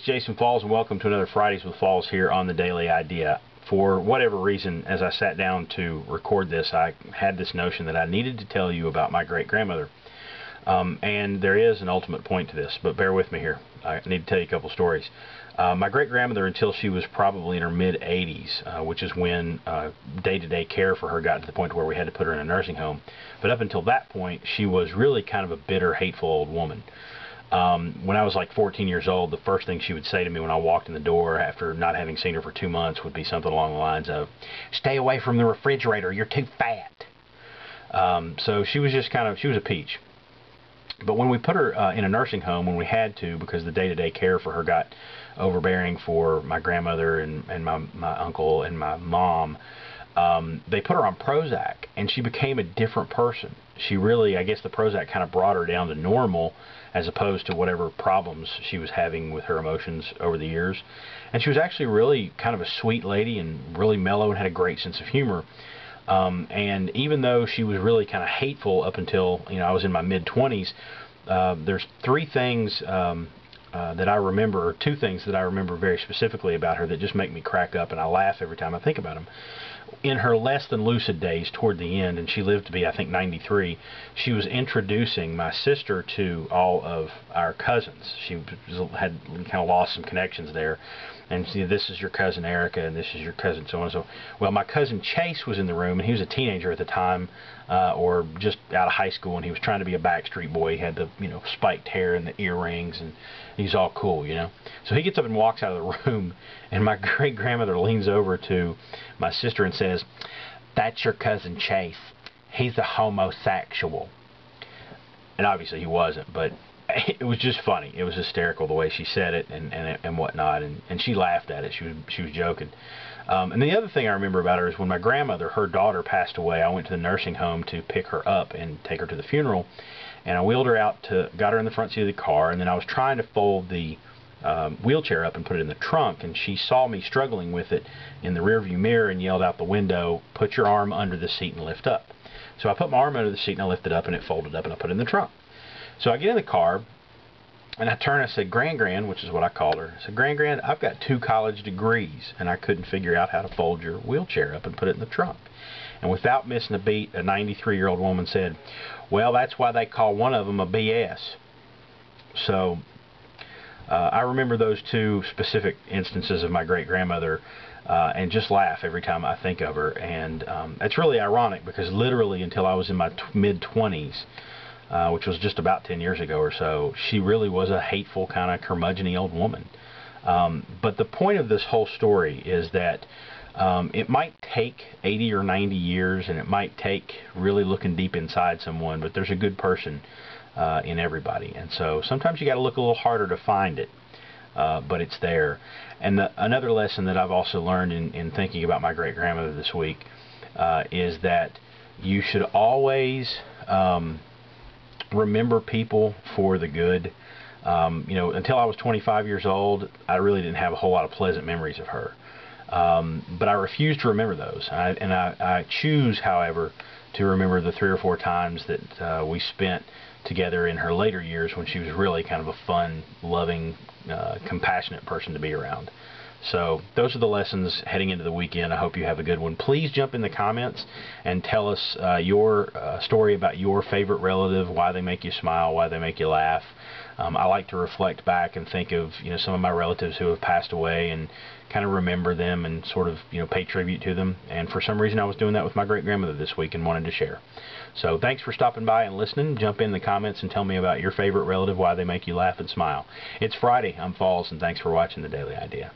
it's Jason Falls, and welcome to another Fridays with Falls here on the Daily Idea. For whatever reason, as I sat down to record this, I had this notion that I needed to tell you about my great-grandmother. And there is an ultimate point to this, but bear with me here. I need to tell you a couple stories. My great-grandmother, until she was probably in her mid-80s, which is when day-to-day care for her got to the point where we had to put her in a nursing home. But up until that point, she was really kind of a bitter, hateful old woman. When I was like 14 years old, the first thing she would say to me when I walked in the door after not having seen her for 2 months would be something along the lines of, "Stay away from the refrigerator, you're too fat." So she was just she was a peach. But when we put her in a nursing home, when we had to, because the day-to-day care for her got overbearing for my grandmother and my uncle and my mom, they put her on Prozac, and she became a different person. She really, I guess the Prozac kind of brought her down to normal, as opposed to whatever problems she was having with her emotions over the years. And she was actually really kind of a sweet lady and really mellow and had a great sense of humor. And even though she was really kind of hateful up until, I was in my mid-20s, there's three things that I remember, or two things that I remember very specifically about her that just make me crack up, and I laugh every time I think about them. In her less than lucid days toward the end, and she lived to be, I think, 93, she was introducing my sister to all of our cousins. She had kind of lost some connections there. And this is your cousin Erica, and this is your cousin so and so. Well, my cousin Chase was in the room, and he was a teenager at the time, or just out of high school, and he was trying to be a Backstreet Boy. He had the spiked hair and the earrings, and he's all cool, So he gets up and walks out of the room, and my great-grandmother leans over to my sister and says, "That's your cousin Chase. He's a homosexual." And obviously he wasn't, but it was just funny. It was hysterical the way she said it and whatnot, and she laughed at it. She was joking. And the other thing I remember about her is when my grandmother, her daughter, passed away, I went to the nursing home to pick her up and take her to the funeral, and I wheeled her out, got her in the front seat of the car, and then I was trying to fold the wheelchair up and put it in the trunk, and she saw me struggling with it in the rearview mirror and yelled out the window, "Put your arm under the seat and lift up." So I put my arm under the seat and I lifted up, and it folded up, and I put it in the trunk. So I get in the car, and I turned and I said, "Gran-Gran," which is what I called her. I said, "Gran-Gran, I've got 2 college degrees, and I couldn't figure out how to fold your wheelchair up and put it in the trunk." And without missing a beat, a 93-year-old woman said, "Well, that's why they call one of them a BS." So I remember those 2 specific instances of my great-grandmother, and just laugh every time I think of her. And it's really ironic, because literally until I was in my mid-20s, which was just about 10 years ago or so, she really was a hateful, kind of curmudgeon-y old woman. But the point of this whole story is that it might take 80 or 90 years, and it might take really looking deep inside someone, but there's a good person in everybody. And so sometimes you got to look a little harder to find it, but it's there. And another lesson that I've also learned in thinking about my great-grandmother this week is that you should always remember people for the good. Until I was 25 years old, I really didn't have a whole lot of pleasant memories of her. But I refuse to remember those. I choose, however, to remember the 3 or 4 times that we spent together in her later years, when she was really kind of a fun, loving, compassionate person to be around. So those are the lessons heading into the weekend. I hope you have a good one. Please jump in the comments and tell us your story about your favorite relative, why they make you smile, why they make you laugh. I like to reflect back and think of some of my relatives who have passed away, and kind of remember them and sort of pay tribute to them. And for some reason I was doing that with my great-grandmother this week and wanted to share. So thanks for stopping by and listening. Jump in the comments and tell me about your favorite relative, why they make you laugh and smile. It's Friday. I'm Falls, and thanks for watching the Daily Idea.